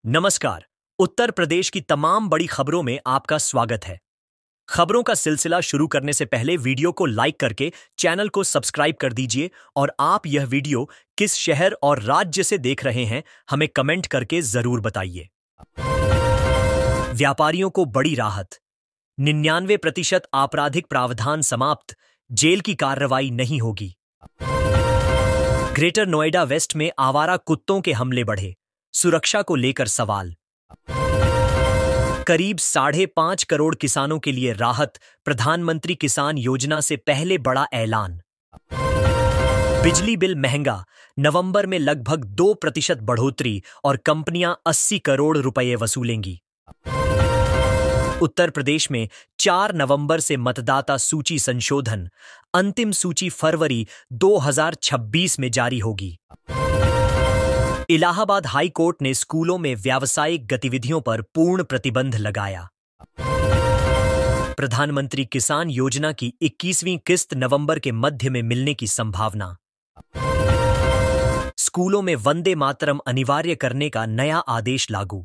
नमस्कार। उत्तर प्रदेश की तमाम बड़ी खबरों में आपका स्वागत है। खबरों का सिलसिला शुरू करने से पहले वीडियो को लाइक करके चैनल को सब्सक्राइब कर दीजिए और आप यह वीडियो किस शहर और राज्य से देख रहे हैं हमें कमेंट करके जरूर बताइए। व्यापारियों को बड़ी राहत, 99% आपराधिक प्रावधान समाप्त, जेल की कार्रवाई नहीं होगी। ग्रेटर नोएडा वेस्ट में आवारा कुत्तों के हमले बढ़े, सुरक्षा को लेकर सवाल। करीब 5.5 करोड़ किसानों के लिए राहत, प्रधानमंत्री किसान योजना से पहले बड़ा ऐलान। बिजली बिल महंगा, नवंबर में लगभग 2% बढ़ोतरी और कंपनियां 80 करोड़ रुपए वसूलेंगी। उत्तर प्रदेश में 4 नवंबर से मतदाता सूची संशोधन, अंतिम सूची फरवरी 2026 में जारी होगी। इलाहाबाद हाई कोर्ट ने स्कूलों में व्यावसायिक गतिविधियों पर पूर्ण प्रतिबंध लगाया। प्रधानमंत्री किसान योजना की 21वीं किस्त नवंबर के मध्य में मिलने की संभावना। स्कूलों में वंदे मातरम अनिवार्य करने का नया आदेश लागू।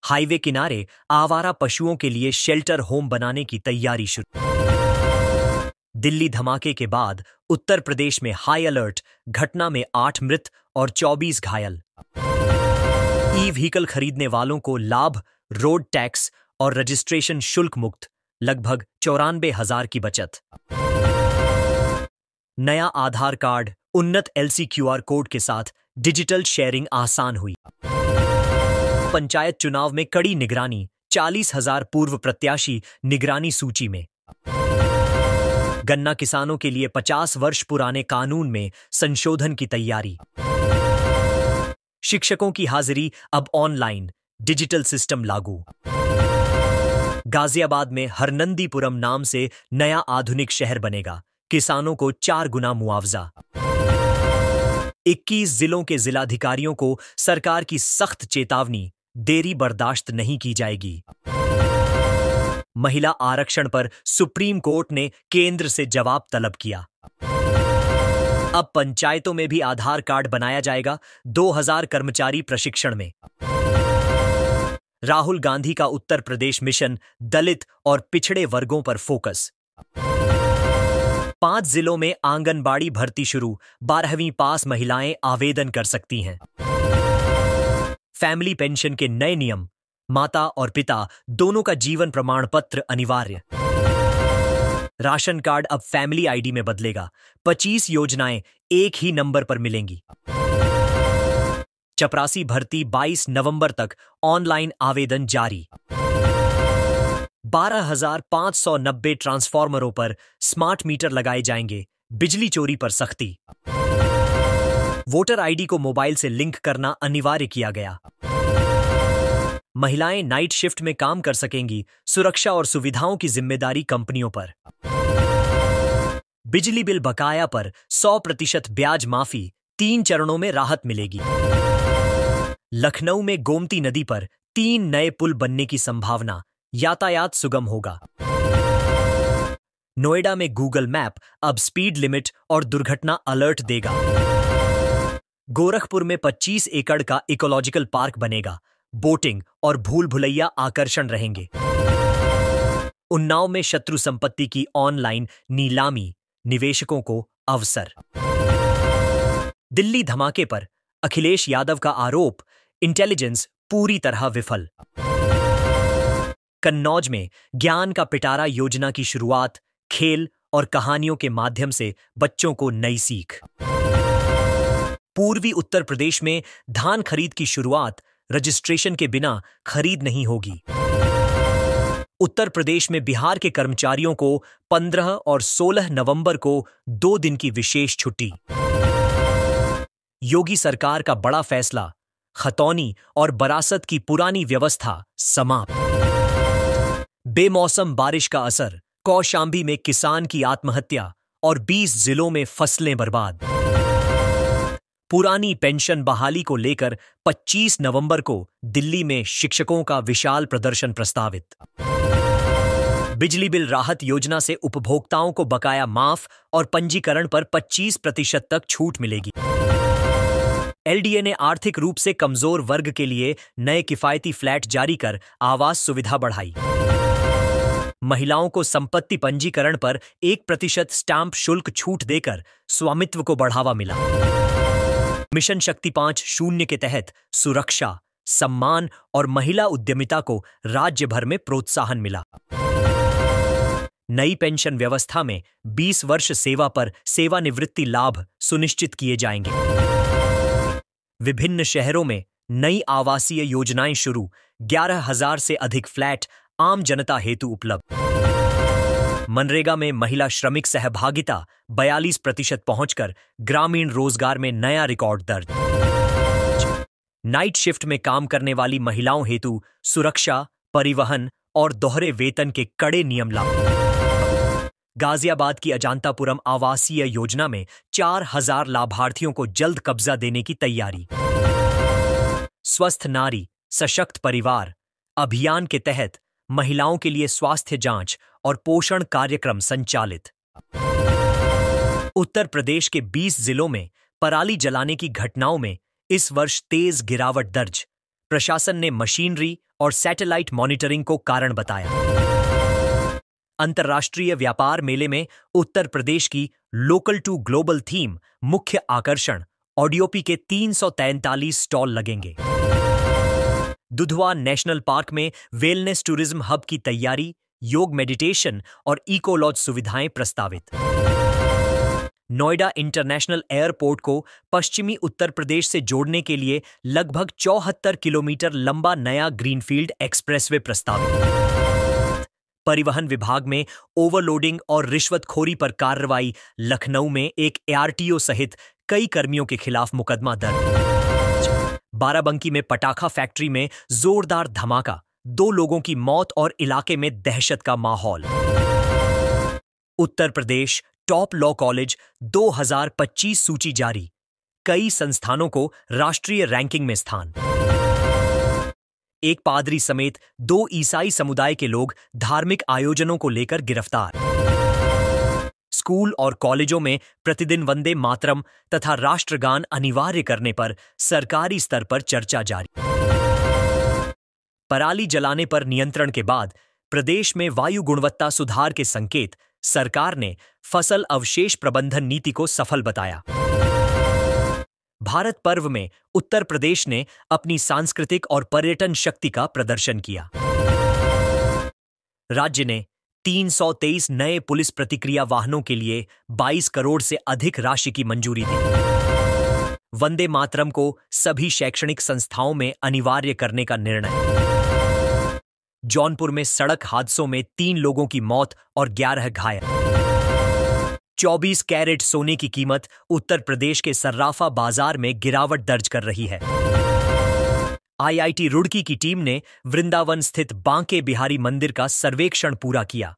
हाईवे किनारे आवारा पशुओं के लिए शेल्टर होम बनाने की तैयारी शुरू। दिल्ली धमाके के बाद उत्तर प्रदेश में हाई अलर्ट, घटना में 8 मृत और 24 घायल। ई व्हीकल खरीदने वालों को लाभ, रोड टैक्स और रजिस्ट्रेशन शुल्क मुक्त, लगभग 94,000 की बचत। नया आधार कार्ड, उन्नत LCQR कोड के साथ डिजिटल शेयरिंग आसान हुई। पंचायत चुनाव में कड़ी निगरानी, 40,000 पूर्व प्रत्याशी निगरानी सूची में। गन्ना किसानों के लिए 50 वर्ष पुराने कानून में संशोधन की तैयारी। शिक्षकों की हाजिरी अब ऑनलाइन, डिजिटल सिस्टम लागू। गाजियाबाद में हरनंदीपुरम नाम से नया आधुनिक शहर बनेगा, किसानों को 4 गुना मुआवजा। 21 जिलों के जिलाधिकारियों को सरकार की सख्त चेतावनी, देरी बर्दाश्त नहीं की जाएगी। महिला आरक्षण पर सुप्रीम कोर्ट ने केंद्र से जवाब तलब किया। अब पंचायतों में भी आधार कार्ड बनाया जाएगा, 2000 कर्मचारी प्रशिक्षण में। राहुल गांधी का उत्तर प्रदेश मिशन दलित और पिछड़े वर्गों पर फोकस। 5 जिलों में आंगनबाड़ी भर्ती शुरू, 12वीं पास महिलाएं आवेदन कर सकती हैं। फैमिली पेंशन के नए नियम, माता और पिता दोनों का जीवन प्रमाण पत्र अनिवार्य। राशन कार्ड अब फैमिली आईडी में बदलेगा, 25 योजनाएं एक ही नंबर पर मिलेंगी। चपरासी भर्ती 22 नवंबर तक ऑनलाइन आवेदन जारी। 12,590 ट्रांसफार्मरों पर स्मार्ट मीटर लगाए जाएंगे, बिजली चोरी पर सख्ती। वोटर आईडी को मोबाइल से लिंक करना अनिवार्य किया गया। महिलाएं नाइट शिफ्ट में काम कर सकेंगी, सुरक्षा और सुविधाओं की जिम्मेदारी कंपनियों पर। बिजली बिल बकाया पर 100% ब्याज माफी, 3 चरणों में राहत मिलेगी। लखनऊ में गोमती नदी पर 3 नए पुल बनने की संभावना, यातायात सुगम होगा। नोएडा में गूगल मैप अब स्पीड लिमिट और दुर्घटना अलर्ट देगा। गोरखपुर में 25 एकड़ का इकोलॉजिकल पार्क बनेगा, बोटिंग और भूल भुलैया आकर्षण रहेंगे। उन्नाव में शत्रु संपत्ति की ऑनलाइन नीलामी, निवेशकों को अवसर। दिल्ली धमाके पर अखिलेश यादव का आरोप, इंटेलिजेंस पूरी तरह विफल। कन्नौज में ज्ञान का पिटारा योजना की शुरुआत, खेल और कहानियों के माध्यम से बच्चों को नई सीख। पूर्वी उत्तर प्रदेश में धान खरीद की शुरुआत, रजिस्ट्रेशन के बिना खरीद नहीं होगी। उत्तर प्रदेश में बिहार के कर्मचारियों को 15 और 16 नवंबर को 2 दिन की विशेष छुट्टी। योगी सरकार का बड़ा फैसला, खतौनी और बरासत की पुरानी व्यवस्था समाप्त। बेमौसम बारिश का असर, कौशांबी में किसान की आत्महत्या और 20 जिलों में फसलें बर्बाद। पुरानी पेंशन बहाली को लेकर 25 नवंबर को दिल्ली में शिक्षकों का विशाल प्रदर्शन प्रस्तावित। बिजली बिल राहत योजना से उपभोक्ताओं को बकाया माफ और पंजीकरण पर 25% तक छूट मिलेगी। एलडीए ने आर्थिक रूप से कमजोर वर्ग के लिए नए किफायती फ्लैट जारी कर आवास सुविधा बढ़ाई। महिलाओं को संपत्ति पंजीकरण पर 1% स्टाम्प शुल्क छूट देकर स्वामित्व को बढ़ावा मिला। मिशन शक्ति 5.0 के तहत सुरक्षा, सम्मान और महिला उद्यमिता को राज्य भर में प्रोत्साहन मिला। नई पेंशन व्यवस्था में 20 वर्ष सेवा पर सेवानिवृत्ति लाभ सुनिश्चित किए जाएंगे। विभिन्न शहरों में नई आवासीय योजनाएं शुरू, 11,000 से अधिक फ्लैट आम जनता हेतु उपलब्ध। मनरेगा में महिला श्रमिक सहभागिता 42% पहुंचकर ग्रामीण रोजगार में नया रिकॉर्ड दर्ज। नाइट शिफ्ट में काम करने वाली महिलाओं हेतु सुरक्षा, परिवहन और दोहरे वेतन के कड़े नियम लागू। गाजियाबाद की अजांतापुरम आवासीय योजना में 4,000 लाभार्थियों को जल्द कब्जा देने की तैयारी। स्वस्थ नारी सशक्त परिवार अभियान के तहत महिलाओं के लिए स्वास्थ्य जांच और पोषण कार्यक्रम संचालित। उत्तर प्रदेश के 20 जिलों में पराली जलाने की घटनाओं में इस वर्ष तेज गिरावट दर्ज। प्रशासन ने मशीनरी और सैटेलाइट मॉनिटरिंग को कारण बताया। अंतर्राष्ट्रीय व्यापार मेले में उत्तर प्रदेश की लोकल टू ग्लोबल थीम मुख्य आकर्षण। ऑडियोपी के 343 स्टॉल लगेंगे। दुधवा नेशनल पार्क में वेलनेस टूरिज्म हब की तैयारी, योग मेडिटेशन और इको लॉज सुविधाएं प्रस्तावित। नोएडा इंटरनेशनल एयरपोर्ट को पश्चिमी उत्तर प्रदेश से जोड़ने के लिए लगभग 74 किलोमीटर लंबा नया ग्रीनफील्ड एक्सप्रेसवे प्रस्तावित। परिवहन विभाग में ओवरलोडिंग और रिश्वतखोरी पर कार्रवाई। लखनऊ में एक एआरटीओ सहित कई कर्मियों के खिलाफ मुकदमा दर्ज। बाराबंकी में पटाखा फैक्ट्री में जोरदार धमाका, 2 लोगों की मौत और इलाके में दहशत का माहौल। Uttar Pradesh top law college 2025 सूची जारी, कई संस्थानों को राष्ट्रीय रैंकिंग में स्थान। एक पादरी समेत 2 ईसाई समुदाय के लोग धार्मिक आयोजनों को लेकर गिरफ्तार। स्कूल और कॉलेजों में प्रतिदिन वंदे मातरम तथा राष्ट्रगान अनिवार्य करने पर सरकारी स्तर पर चर्चा जारी। पराली जलाने पर नियंत्रण के बाद प्रदेश में वायु गुणवत्ता सुधार के संकेत। सरकार ने फसल अवशेष प्रबंधन नीति को सफल बताया। भारत पर्व में उत्तर प्रदेश ने अपनी सांस्कृतिक और पर्यटन शक्ति का प्रदर्शन किया। राज्य ने 323 नए पुलिस प्रतिक्रिया वाहनों के लिए 22 करोड़ से अधिक राशि की मंजूरी दी। वंदे मातरम को सभी शैक्षणिक संस्थाओं में अनिवार्य करने का निर्णय। जौनपुर में सड़क हादसों में 3 लोगों की मौत और 11 घायल। 24 कैरेट सोने की कीमत उत्तर प्रदेश के सर्राफा बाजार में गिरावट दर्ज कर रही है। आईआईटी रुड़की की टीम ने वृंदावन स्थित बांके बिहारी मंदिर का सर्वेक्षण पूरा किया।